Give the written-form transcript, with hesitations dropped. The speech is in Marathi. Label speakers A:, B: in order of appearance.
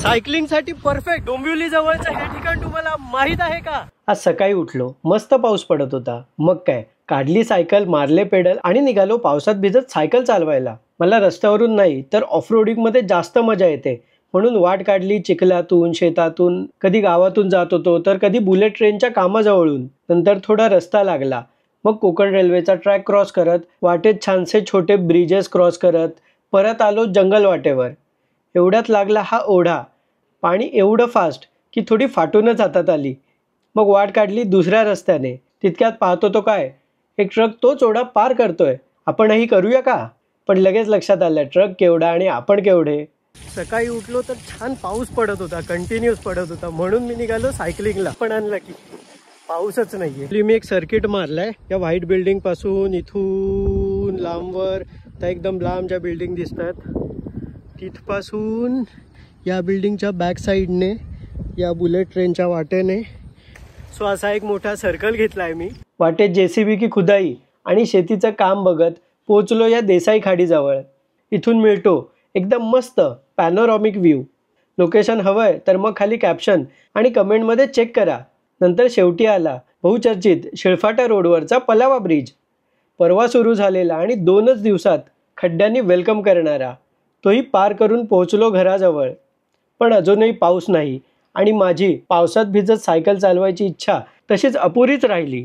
A: सायकलिंगसाठी परफेक्ट डोंबिवली जवळचं हे ठिकाण तुम्हाला माहित आहे का? आज सकाळी उठलो, मस्त पाऊस पडत होता. मग काय, काढली सायकल, मारले पेडल आणि निघालो पावसात भिजत सायकल चालवायला. मला रस्त्यावरून नाही तर ऑफ रोडिंग मध्ये जास्त मजा येते, म्हणून वाट काढली चिखलातून, शेतातून, कधी गावातून जात होतो तर कधी बुलेट ट्रेनच्या कामाजवळून. नंतर थोडा रस्ता लागला, मग कोकण रेल्वेचा ट्रॅक क्रॉस करत, वाटेत छानसे छोटे ब्रिजेस क्रॉस करत परत आलो जंगल वाटेवर. एवढ्यात लागला हा ओढा. पाणी एवढं फास्ट की थोडी फाटूनच हातात आली. मग वाट काढली दुसऱ्या रस्त्याने. तितक्यात पाहतो तो काय, एक ट्रक तोच ओढा पार करतोय. आपणही करूया का? पण लगेच लक्षात आलं, ट्रक केवढा आणि आपण केवढे. सकाळी उठलो तर छान पाऊस पडत होता, कंटिन्युअस पडत होता, म्हणून मी निघालो सायकलिंगला. पण आणलं की पाऊसच नाहीये. मी एक सर्किट मारलाय या व्हाईट बिल्डिंग पासून इथून लांबवर, त्या एकदम लांब ज्या बिल्डिंग दिसतात तिथपासून या बिल्डिंगच्या बॅक साईडने या बुलेट ट्रेनच्या वाटेने. सो असा एक मोठा सर्कल घेतलाय मी. वाटेत जेसीबी की खुदाई आणि शेतीचं काम बघत पोचलो या देसाई खाडीजवळ. इथून मिळतो एकदम मस्त पॅनोरॉमिक व्ह्यू. लोकेशन हवंय तर मग खाली कॅप्शन आणि कमेंटमध्ये चेक करा. नंतर शेवटी आला बहुचर्चित शिळफाटा रोडवरचा पलावा ब्रिज. परवा सुरू झालेला आणि 2च दिवसात खड्ड्यांनी वेलकम करणारा. तोही पार करून पोहोचलो घराजवळ. पण अजूनही पाऊस नाही आणि माझी पावसात भिजत सायकल चालवायची इच्छा तशीच अपुरीच राहिली.